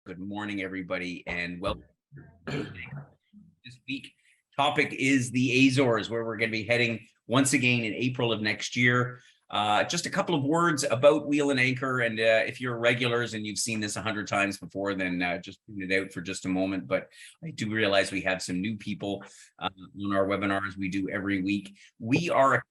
Good morning, everybody, and welcome. This week topic is the Azores, where we're going to be heading once again in April of next year. Just a couple of words about Wheel and Anchor, and if you're regulars and you've seen this 100 times before, then just put it out for just a moment. But I do realize we have some new people on our webinars we do every week. We are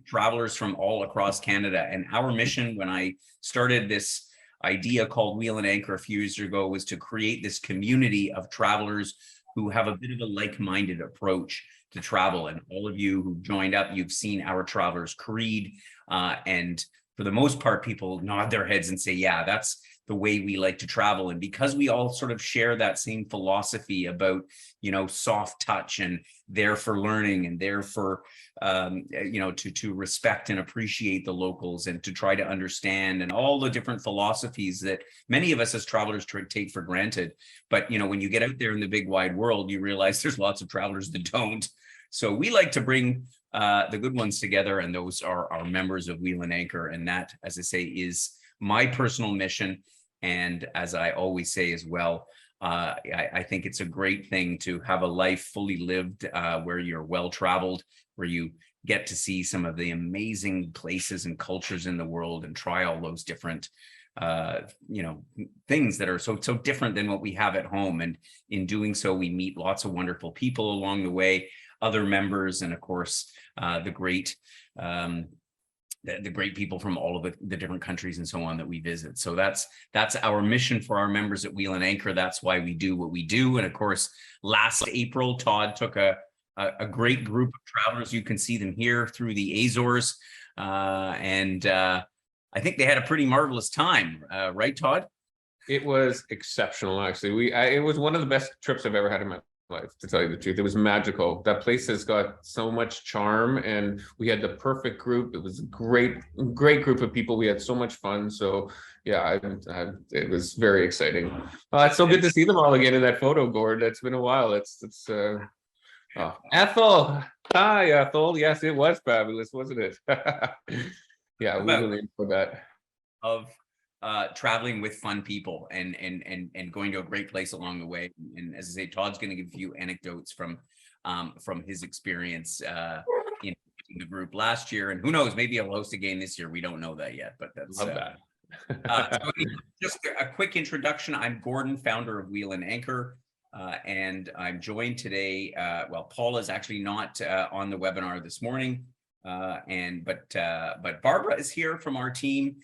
travelers from all across Canada, and our mission when I started this idea called Wheel and Anchor a few years ago was to create this community of travelers who have a bit of a like-minded approach to travel. And all of you who joined up, you've seen our Travelers Creed. And for the most part, people nod their heads and say, yeah, that's the way we like to travel. And because we all sort of share that same philosophy about, soft touch and there for learning and there for, to respect and appreciate the locals and to try to understand and all the different philosophies that many of us as travelers take for granted. But, when you get out there in the big wide world, you realize there's lots of travelers that don't. So we like to bring the good ones together, and those are our members of Wheel and Anchor. And that, as I say, is my personal mission. And as I always say as well, I think it's a great thing to have a life fully lived where you're well-traveled, where you get to see some of the amazing places and cultures in the world and try all those different things that are so different than what we have at home. And in doing so, we meet lots of wonderful people along the way, other members, and of course, the great people from all of the different countries and so on that we visit. So that's our mission for our members at Wheel and Anchor. That's why we do what we do. And of course, last April, Todd took a great group of travelers. You can see them here through the Azores. And I think they had a pretty marvelous time, right, Todd? It was exceptional, actually. It was one of the best trips I've ever had in my life, to tell you the truth. It was magical. That place has got so much charm, and we had the perfect group. It was a great group of people. We had so much fun. So yeah, it was very exciting. It's so good to see them all again in that photo board. It's been a while. Ethel. Hi, Ethel. Yes, it was fabulous, wasn't it? Yeah, we really enjoyed that. Of traveling with fun people and going to a great place along the way. And as I say, Todd's going to give a few anecdotes from his experience in the group last year, and who knows, maybe he'll host again this year. We don't know that yet, but that's love that. So just a quick introduction. I'm Gordon, founder of Wheel and Anchor, and I'm joined today. Paul is actually not on the webinar this morning, but Barbara is here from our team.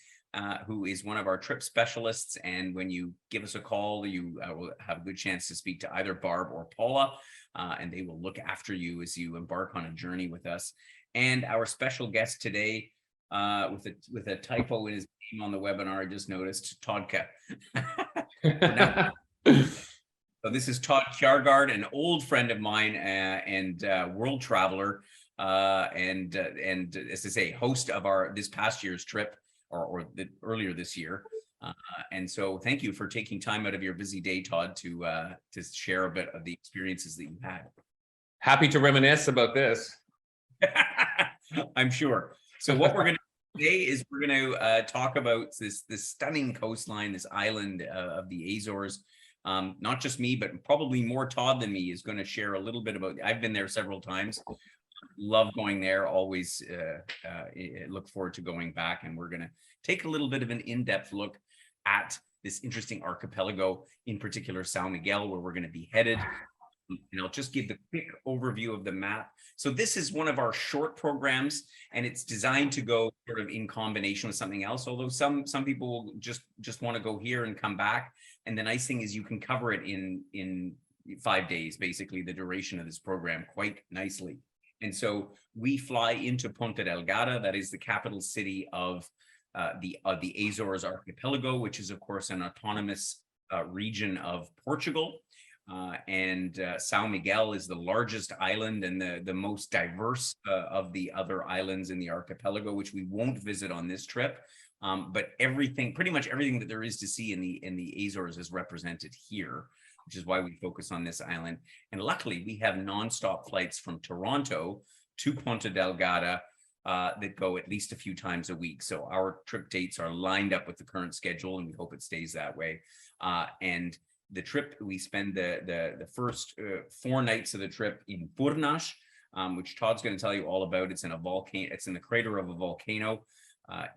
Who is one of our trip specialists. And when you give us a call, you will have a good chance to speak to either Barb or Paula, and they will look after you as you embark on a journey with us. And our special guest today, with a typo in his name on the webinar, I just noticed, Toddka. So this is Todd Kjargaard, an old friend of mine and world traveler, and as I say, host of this past year's trip. Or earlier this year. And so thank you for taking time out of your busy day, Todd, to share a bit of the experiences that you had. Happy to reminisce about this. I'm sure. So what we're going to do today is we're going to talk about this stunning coastline, this island of the Azores. Not just me, but probably more Todd than me is going to share a little bit about. I've been there several times. Love going there, always look forward to going back, and we're going to take a little bit of an in-depth look at this interesting archipelago, in particular São Miguel, where we're going to be headed. And I'll just give the quick overview of the map. So this is one of our short programs, and it's designed to go sort of in combination with something else, although some people will just want to go here and come back. And the nice thing is you can cover it in 5 days, basically the duration of this program, quite nicely. And so we fly into Ponta Delgada, that is the capital city of the Azores archipelago, which is, of course, an autonomous region of Portugal. And São Miguel is the largest island and the most diverse of the other islands in the archipelago, which we won't visit on this trip. But pretty much everything that there is to see in the Azores is represented here, which is why we focus on this island. And luckily, we have nonstop flights from Toronto to Ponta Delgada that go at least a few times a week. So our trip dates are lined up with the current schedule, and we hope it stays that way. And the trip, we spend the first 4 nights of the trip in Furnas, which Todd's going to tell you all about. It's in a volcano. It's in the crater of a volcano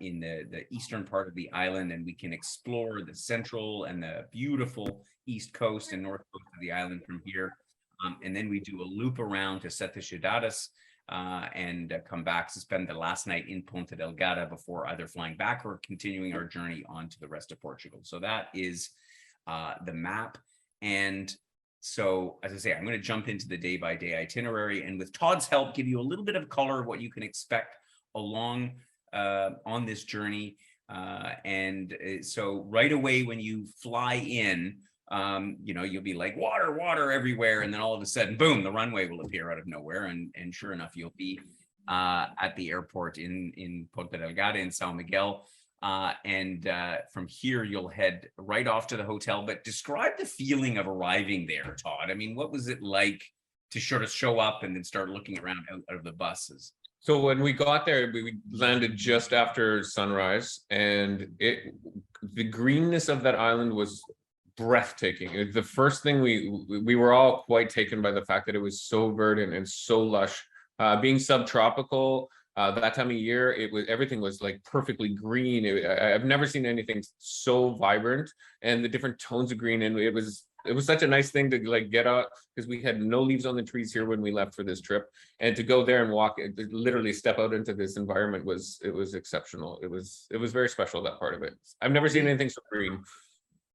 in the eastern part of the island, and we can explore the central and the beautiful east coast and north coast of the island from here. And then we do a loop around to Sete Cidades and come back to spend the last night in Ponta Delgada before either flying back or continuing our journey on to the rest of Portugal. So that is the map. And so, as I say, I'm going to jump into the day-by-day itinerary, and with Todd's help, give you a little bit of color of what you can expect along on this journey. So right away when you fly in, you'll be like water everywhere, and then all of a sudden, boom, the runway will appear out of nowhere, and sure enough, you'll be at the airport in Ponta Delgada in São Miguel. From here, you'll head right off to the hotel. But describe the feeling of arriving there, Todd. I mean, what was it like to sort of show up and then start looking around out of the buses? So when we got there, we landed just after sunrise, and the greenness of that island was breathtaking. The first thing we were all quite taken by the fact that it was so verdant and so lush. Being subtropical, that time of year, everything was like perfectly green. I've never seen anything so vibrant, and the different tones of green. And it was such a nice thing to like get out, because we had no leaves on the trees here when we left for this trip, and to go there and walk, literally step out into this environment was exceptional. It was very special, that part of it. I've never seen anything so green.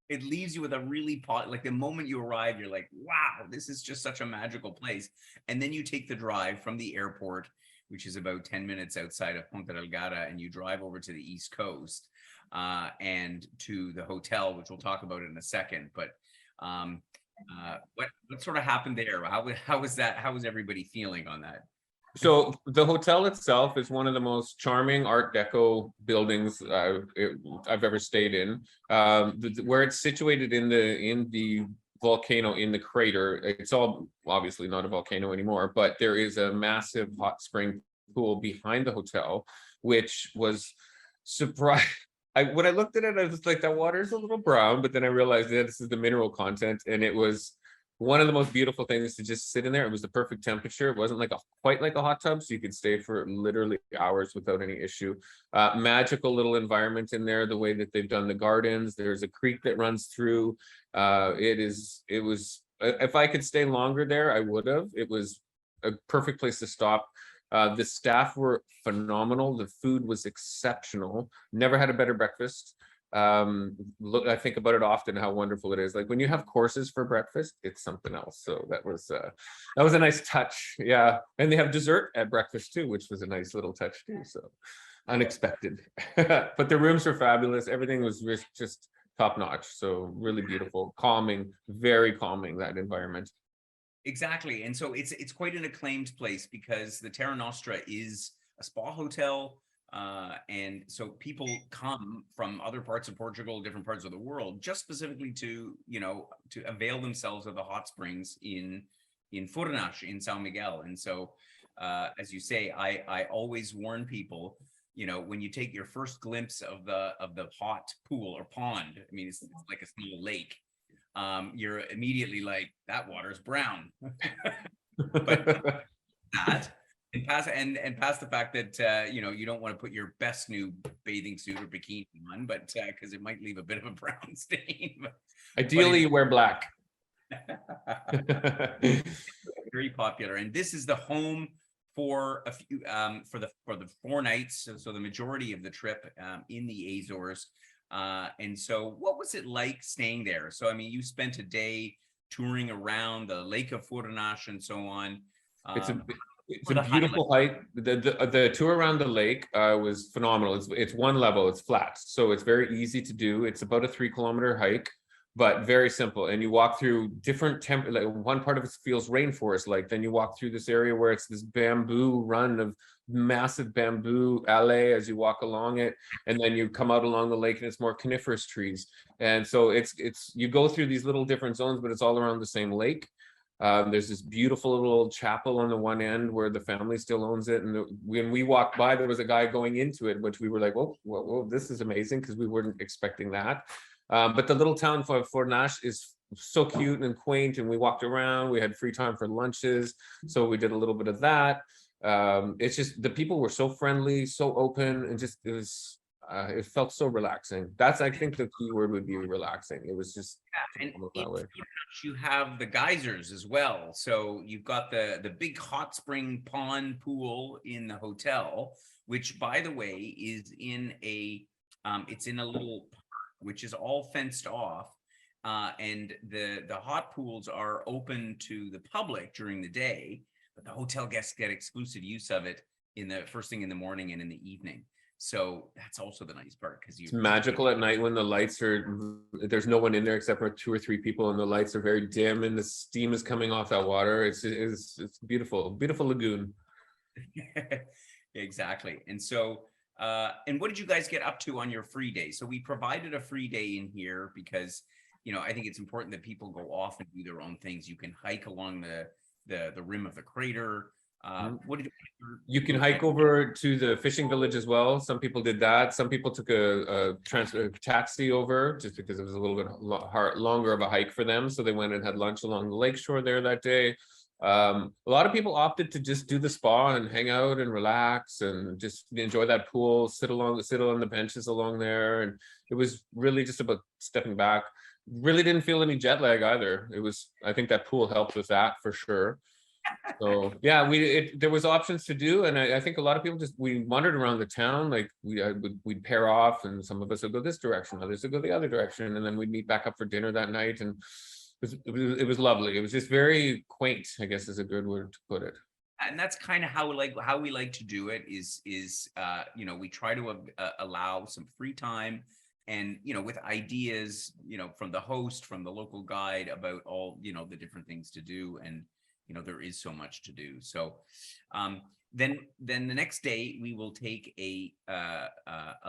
It leaves you with a really like the moment you arrive, you're like, wow, this is just such a magical place. And then you take the drive from the airport, which is about 10 minutes outside of Ponta Delgada, and you drive over to the East Coast and to the hotel, which we'll talk about in a second. But what sort of happened there? How was that? How was everybody feeling on that? So the hotel itself is one of the most charming Art Deco buildings I've ever stayed in. Where it's situated in the volcano, in the crater, it's all obviously not a volcano anymore, but there is a massive hot spring pool behind the hotel, which was surprising. When I looked at it, I was like, that water is a little brown, but then I realized that this is the mineral content, and it was one of the most beautiful things to just sit in there. It was the perfect temperature. It wasn't quite like a hot tub, so you could stay for literally hours without any issue. Magical little environment in there, the way that they've done the gardens. There's a creek that runs through. It was, if I could stay longer there, I would have. It was a perfect place to stop. The staff were phenomenal. The food was exceptional. Never had a better breakfast. I think about it often, how wonderful it is. Like when you have courses for breakfast, it's something else. So that was a nice touch. Yeah. And they have dessert at breakfast too, which was a nice little touch too. So unexpected. But the rooms were fabulous. Everything was just top notch. So really beautiful, calming, very calming, that environment. Exactly. And so it's quite an acclaimed place, because the Terra Nostra is a spa hotel. And so people come from other parts of Portugal, different parts of the world, just specifically to avail themselves of the hot springs in Furnas, in São Miguel. And so, as you say, I always warn people, when you take your first glimpse of the hot pool or pond, I mean, it's like a small lake. You're immediately like, that water's brown. But that. And past the fact that you don't want to put your best new bathing suit or bikini on, but because it might leave a bit of a brown stain. Ideally, you wear black. Very popular, and this is the home for a few for the 4 nights. So the majority of the trip in the Azores. And so, what was it like staying there? So, I mean, you spent a day touring around the Lake of Furnas and so on. It's a beautiful hike. The tour around the lake was phenomenal. It's one level, it's flat, so it's very easy to do. It's about a 3-kilometer hike, but very simple. And you walk through different like one part of it feels rainforest like. Then you walk through this area where it's this bamboo run of massive bamboo alley as you walk along it, and then you come out along the lake and it's more coniferous trees. And so it's you go through these little different zones, but it's all around the same lake. There's this beautiful little chapel on the one end where the family still owns it. And when we walked by, there was a guy going into it, which we were like, whoa, whoa, whoa, this is amazing, because we weren't expecting that. But the little town for Fornash is so cute and quaint, and we walked around. We had free time for lunches, so we did a little bit of that. It's just the people were so friendly, so open, and just it felt so relaxing. That's, I think, the key word would be relaxing. It was just And that way. you have the geysers as well. So you've got the big hot spring pond pool in the hotel, which, by the way, is in it's in a little park, which is all fenced off. And the hot pools are open to the public during the day, but the hotel guests get exclusive use of it in the first thing in the morning and in the evening. So that's also the nice part, because It's magical at night when the lights are, there's no one in there except for 2 or 3 people, and the lights are very dim and the steam is coming off that water. It's beautiful, beautiful lagoon. Exactly. And so, and what did you guys get up to on your free day? So we provided a free day in here because, you know, I think it's important that people go off and do their own things. You can hike along the rim of the crater. What did you can hike over to the fishing village as well. Some people did that. Some people took a taxi over just because it was a little bit longer of a hike for them. So they went and had lunch along the lakeshore there that day. A lot of people opted to just do the spa and hang out and relax and just enjoy that pool, sit on the benches along there. And it was really just about stepping back. Really didn't feel any jet lag either. I think that pool helped with that for sure. So yeah, there was options to do, and I think a lot of people we wandered around the town. Like we'd pair off, and some of us would go this direction, others would go the other direction, and then we'd meet back up for dinner that night. And it was lovely. It was just very quaint, I guess is a good word to put it. And that's kind of how we like to do it is you know, we try to allow some free time, and, you know, with ideas, you know, from the host, from the local guide about all, you know, the different things to do. And, you know, there is so much to do. So then the next day we will take a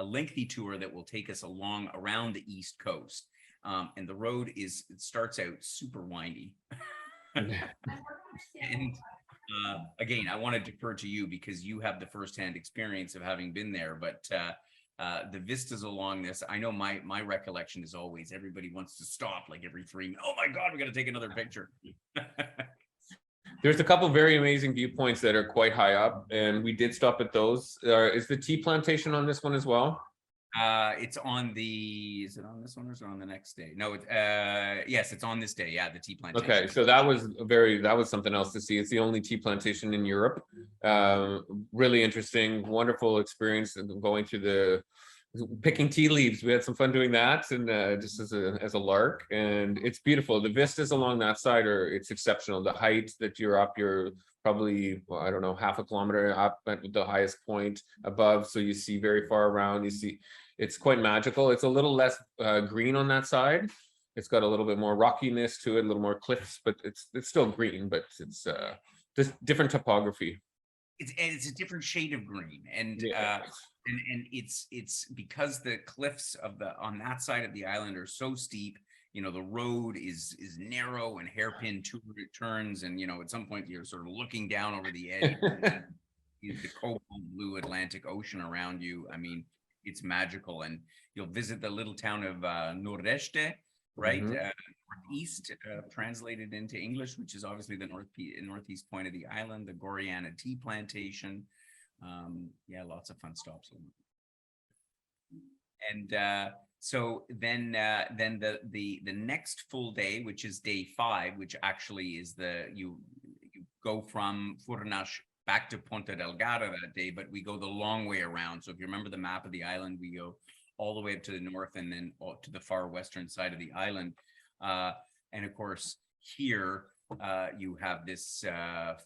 lengthy tour that will take us around the East Coast. And the road it starts out super windy. And again, I want to defer to you because you have the firsthand experience of having been there, but the vistas along this, I know my recollection is always everybody wants to stop like every 3 minutes. Oh my God, we got to take another picture. There's a couple very amazing viewpoints that are quite high up, and we did stop at those. Is the tea plantation on this one as well? It's on is it on this one or is it on the next day? No, yes, it's on this day. Yeah, the tea plantation. Okay, so that was something else to see. It's the only tea plantation in Europe. Really interesting, wonderful experience going through picking tea leaves. We had some fun doing that, and just as a lark, and it's beautiful. The vistas along that side it's exceptional. The height that you're up, you're probably, well, I don't know, half a kilometer up at the highest point above, so you see very far around. It's quite magical. It's a little less green on that side. It's got a little bit more rockiness to it, a little more cliffs, but it's still green, but it's just different topography. It's a different shade of green, and yeah. And it's because the cliffs on that side of the island are so steep. You know, the road is narrow and hairpin turns, and, you know, at some point you're sort of looking down over the edge. The cobalt blue Atlantic Ocean around you. I mean, it's magical. And you'll visit the little town of Nordeste, right? Northeast, translated into English, which is obviously the northeast point of the island, the Goriana tea plantation. Yeah, lots of fun stops. And so then the next full day, which is day 5, which actually is you go from Furnas back to Ponta Delgada that day, but we go the long way around. So if you remember the map of the island, we go all the way up to the north and then to the far western side of the island. And of course, here you have this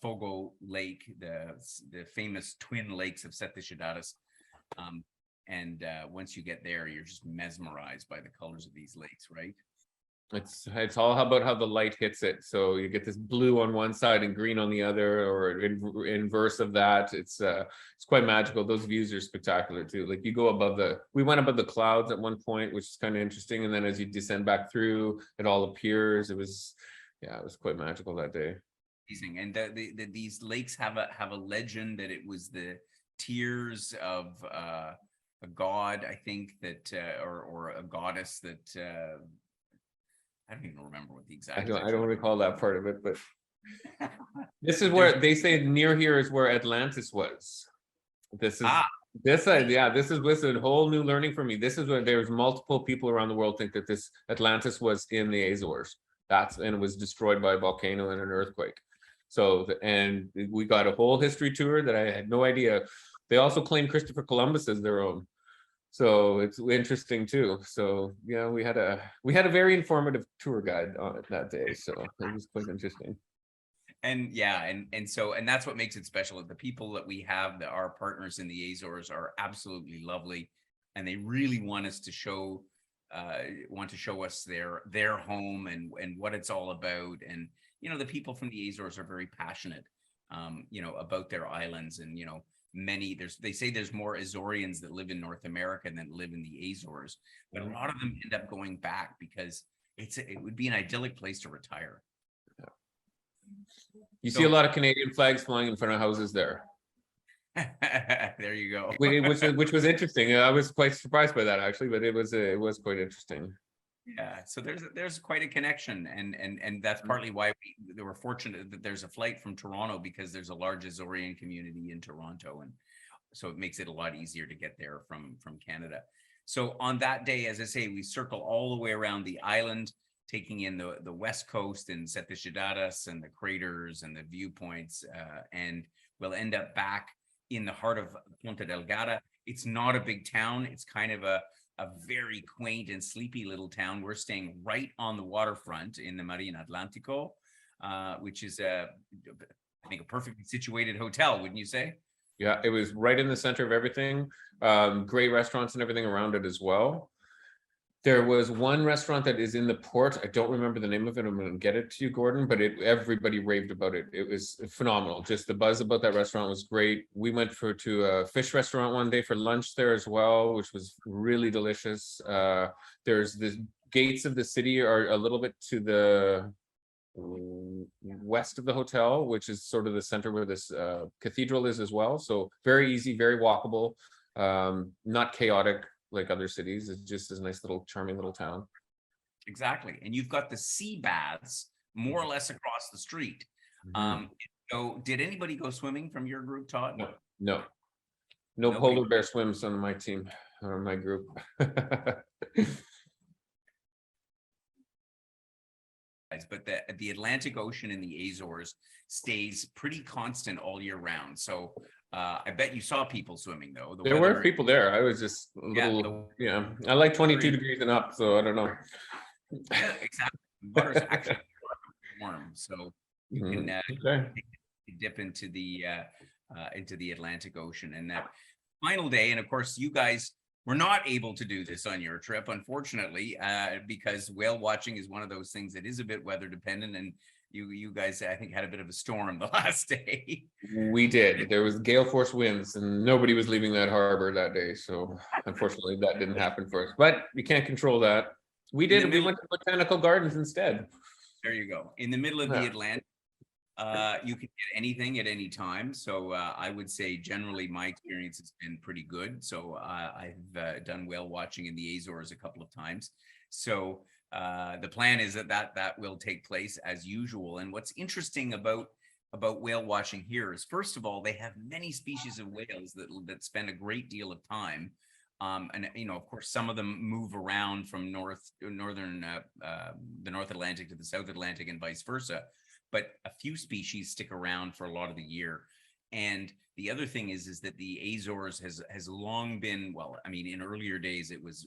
Fogo Lake, the famous twin lakes of Sete Cidades. And once you get there, you're just mesmerized by the colors of these lakes, right? It's all about how the light hits it. So you get this blue on one side and green on the other, or inverse of that. It's quite magical. Those views are spectacular too. Like you go we went above the clouds at one point, which is kind of interesting. And then as you descend back through, it all appears. Yeah, it was quite magical that day. Amazing. And these lakes have a legend that it was the tears of a god, I think, that or a goddess that I don't even remember what the exact. I don't recall that part of it, but this is where they say near here is where Atlantis was. This is this was a whole new learning for me. This is where there's multiple people around the world think that this Atlantis was in the Azores. And it was destroyed by a volcano and an earthquake. So, and we got a whole history tour that I had no idea. They also claim Christopher Columbus as their own. So it's interesting too. So yeah, we had a very informative tour guide on it that day. So it was quite interesting. And yeah, and that's what makes it special. The people that we have that are partners in the Azores are absolutely lovely, and they really want us to show us their home and what it's all about. And the people from the Azores are very passionate about their islands. And they say there's more Azoreans that live in North America than live in the Azores, but a lot of them end up going back because it would be an idyllic place to retire. You see a lot of Canadian flags flying in front of houses there. There you go. which was interesting. I was quite surprised by that actually, but it was quite interesting. Yeah, so there's quite a connection, and that's partly why we were fortunate that there's a flight from Toronto, because there's a large Azorean community in Toronto, and so it makes it a lot easier to get there from Canada. So on that day, as I say, we circle all the way around the island, taking in the west coast and Seteshidadas and the craters and the viewpoints, and we'll end up back in the heart of Ponta Delgada. It's not a big town. It's kind of a very quaint and sleepy little town. We're staying right on the waterfront in the Marina Atlantico, which is I think a perfectly situated hotel, wouldn't you say? Yeah, it was right in the center of everything. Great restaurants and everything around it as well. There was one restaurant that is in the port. I don't remember the name of it. I'm going to get it to you, Gordon, but everybody raved about it. It was phenomenal. Just the buzz about that restaurant was great. We went to a fish restaurant one day for lunch there as well, which was really delicious. There's the gates of the city are a little bit to the west of the hotel, which is sort of the center where this cathedral is as well. So very easy, very walkable, not chaotic like other cities. It's just a nice little charming little town. Exactly. And you've got the sea baths more or less across the street. So did anybody go swimming from your group, Todd? No polar bear swims on my team or my group. But the Atlantic Ocean in the Azores stays pretty constant all year round. So I bet you saw people swimming though. There were people there. I was just a little, I like 22 degrees and up, so I don't know. Yeah, exactly. Water's actually warm, so you can dip into the Atlantic Ocean. And that final day, and of course, you guys were not able to do this on your trip, unfortunately, because whale watching is one of those things that is a bit weather dependent, and you guys, I think, had a bit of a storm the last day. We did. There was gale force winds and nobody was leaving that harbor that day. So unfortunately that didn't happen for us, but you can't control that. We did. We went to botanical gardens instead. There you go. In the middle of the Atlantic, you can get anything at any time. So I would say generally my experience has been pretty good. So I've done whale watching in the Azores a couple of times. So the plan is that will take place as usual. And what's interesting about whale watching here is, first of all, they have many species of whales that spend a great deal of time. And of course, some of them move around from the North Atlantic to the South Atlantic and vice versa. But a few species stick around for a lot of the year. And the other thing is that the Azores has long been, well, I mean, in earlier days it was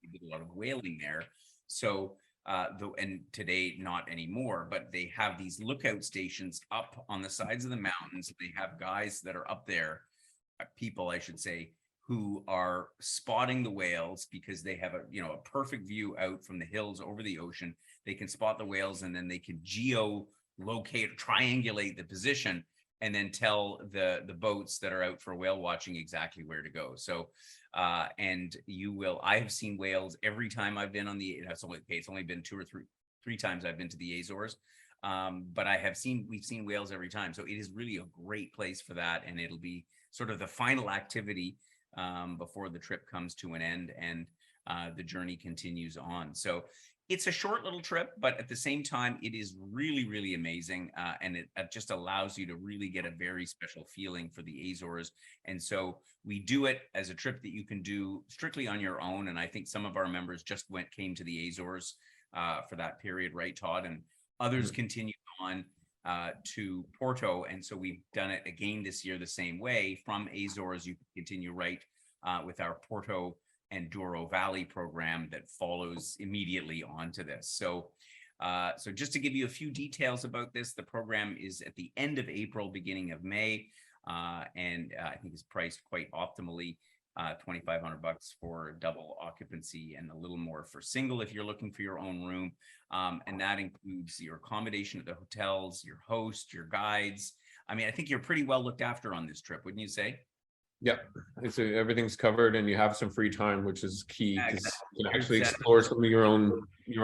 we did a lot of whaling there. So and today not anymore, but they have these lookout stations up on the sides of the mountains. They have guys that are up there, people I should say, who are spotting the whales because they have a perfect view out from the hills over the ocean. They can spot the whales, and then they can geolocate, triangulate the position, and then tell the boats that are out for whale watching exactly where to go. So and I have seen whales every time I've been on it's only been two or three times I've been to the Azores. But we've seen whales every time. So it is really a great place for that. And it'll be sort of the final activity before the trip comes to an end and the journey continues on. So it's a short little trip, but at the same time, it is really, really amazing. And it just allows you to really get a very special feeling for the Azores. And so we do it as a trip that you can do strictly on your own. And I think some of our members just came to the Azores for that period, right, Todd? And others continue on to Porto. And so we've done it again this year the same way. From Azores, you can continue right with our Porto and Douro Valley program that follows immediately onto this. So just to give you a few details about this, the program is at the end of April, beginning of May, and I think is priced quite optimally, $2,500 for double occupancy and a little more for single if you're looking for your own room. And that includes your accommodation at the hotels, your host, your guides. I mean, I think you're pretty well looked after on this trip, wouldn't you say? Yeah, everything's covered, and you have some free time, which is key, because you can actually Exactly. explore some of your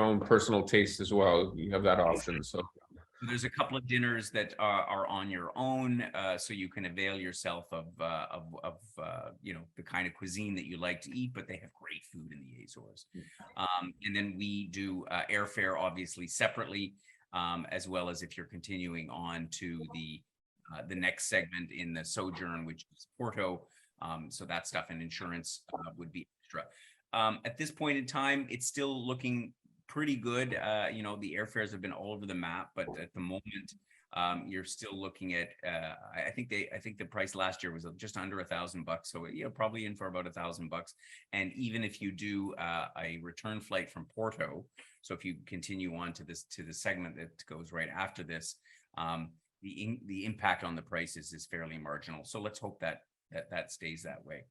own personal tastes as well. You have that option. So there's a couple of dinners that are on your own, so you can avail yourself of you know, the kind of cuisine that you like to eat, but they have great food in the Azores. And then we do airfare obviously separately, as well as if you're continuing on to the next segment in the sojourn, which is Porto. So that stuff and insurance would be extra. At this point in time, it's still looking pretty good. You know, the airfares have been all over the map, but at the moment, you're still looking at, I think the price last year was just under $1,000. So, you know, probably in for about $1,000. And even if you do a return flight from Porto, so if you continue on to the segment that goes right after this, the impact on the prices is fairly marginal. So let's hope that stays that way.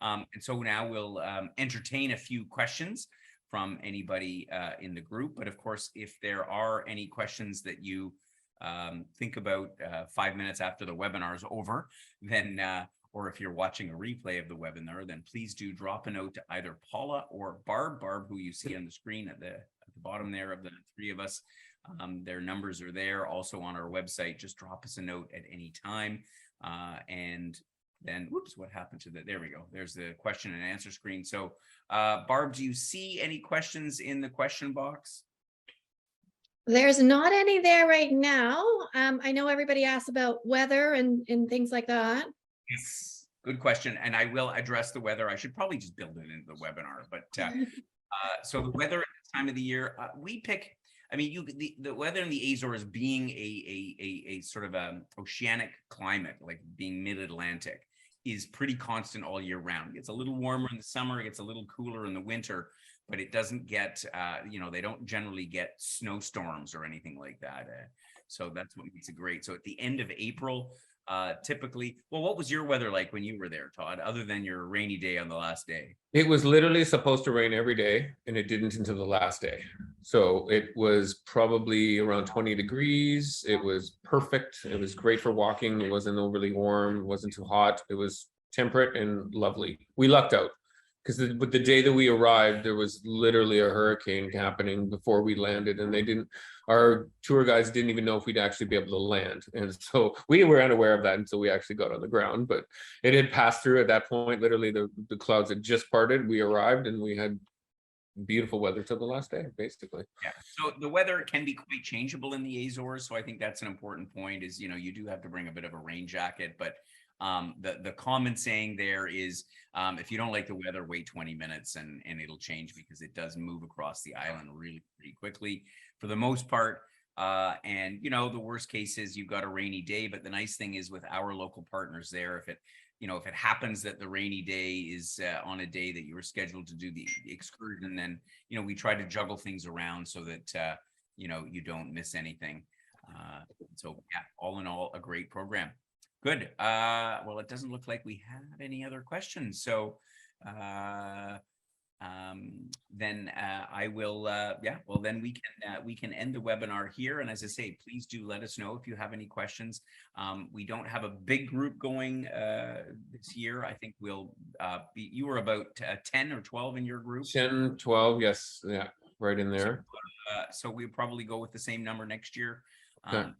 And so now we'll entertain a few questions from anybody in the group. But of course, if there are any questions that you think about 5 minutes after the webinar is over, then or if you're watching a replay of the webinar, then please do drop a note to either Paula or Barb, who you see on the screen at the bottom there of the three of us. Their numbers are there also on our website. Just drop us a note at any time. And then, whoops, what happened to that? There we go. There's the question and answer screen. So, Barb, do you see any questions in the question box? There's not any there right now. I know everybody asks about weather and things like that. Yes, good question. And I will address the weather. I should probably just build it into the webinar. But so the weather at this time of the year, we pick. I mean, the weather in the Azores being a sort of a oceanic climate, like being mid-Atlantic, is pretty constant all year round. It gets a little warmer in the summer, it gets a little cooler in the winter, but it doesn't get, you know, they don't generally get snowstorms or anything like that. So that's what makes it great. So at the end of April, typically, well, what was your weather like when you were there, Todd, other than your rainy day on the last day? it was literally supposed to rain every day, and it didn't until the last day. So it was probably around 20 degrees. It was perfect. It was great for walking. It wasn't overly warm. It wasn't too hot. It was temperate and lovely. We lucked out, because the day that we arrived, there was literally a hurricane happening before we landed, and our tour guides didn't even know if we'd actually be able to land. And so we were unaware of that until we actually got on the ground, but it had passed through at that point. Literally the clouds had just parted. We arrived and we had beautiful weather till the last day, basically. Yeah. So the weather can be quite changeable in the Azores. So I think that's an important point is, you know, you do have to bring a bit of a rain jacket, but the common saying there is, if you don't like the weather, wait 20 minutes and it'll change, because it does move across the island really pretty quickly for the most part. And, you know, the worst case is you've got a rainy day, but the nice thing is with our local partners there, if it happens that the rainy day is on a day that you were scheduled to do the excursion, then, you know, we try to juggle things around so that, you know, you don't miss anything. So yeah, all in all, a great program. Good. Well, it doesn't look like we have any other questions. So then I will, well, then we can end the webinar here. And as I say, please do let us know if you have any questions. We don't have a big group going this year. I think we'll you were about 10 or 12 in your group. 10, 12, yes. Yeah, right in there. So we'll probably go with the same number next year. Okay.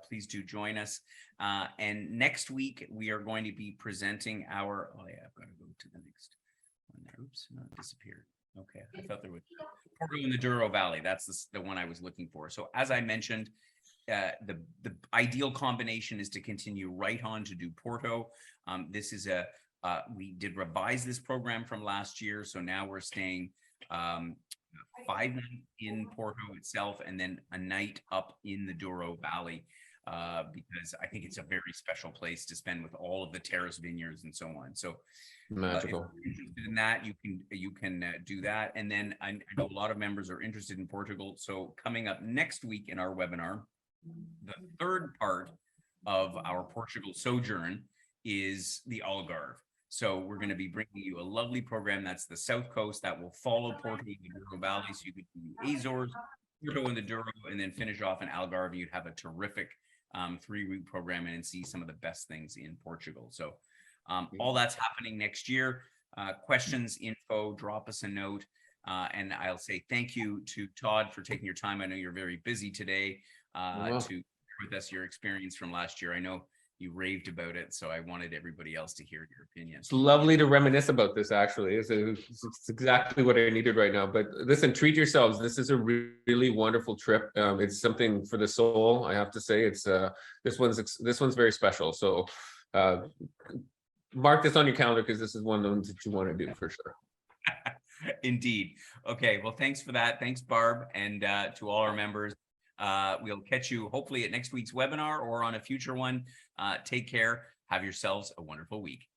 Please do join us. And next week we are going to be presenting our. Oh yeah, I've got to go to the next one there. Oops, no, it disappeared. Okay, I thought there was Porto in the Douro Valley. That's the one I was looking for. So as I mentioned, the ideal combination is to continue right on to do Porto. This is we did revise this program from last year, so now we're staying 5 nights in Porto itself and then a night up in the Douro Valley, because I think it's a very special place to spend with all of the terrace vineyards and so on. So Magical. if you're interested in that, you can do that. And then I know a lot of members are interested in Portugal. So coming up next week in our webinar, the third part of our Portugal sojourn is the Algarve. So we're going to be bringing you a lovely program that's the South Coast that will follow Porto and the Douro Valley. So you could do Azores, Porto and the Douro, and then finish off in Algarve. You'd have a terrific 3-week program and see some of the best things in Portugal. So all that's happening next year. Questions, info, drop us a note. And I'll say thank you to Todd for taking your time. I know you're very busy today to share with us your experience from last year. I know you raved about it, so I wanted everybody else to hear your opinion. It's lovely to reminisce about this, actually. It's exactly what I needed right now. But listen, treat yourselves. This is a really wonderful trip. It's something for the soul, I have to say. It's this one's very special. So mark this on your calendar, because this is one of the ones that you want to do for sure. Indeed. Okay, well, thanks for that. Thanks, Barb, and to all our members. We'll catch you hopefully at next week's webinar or on a future one. Take care. Have yourselves a wonderful week.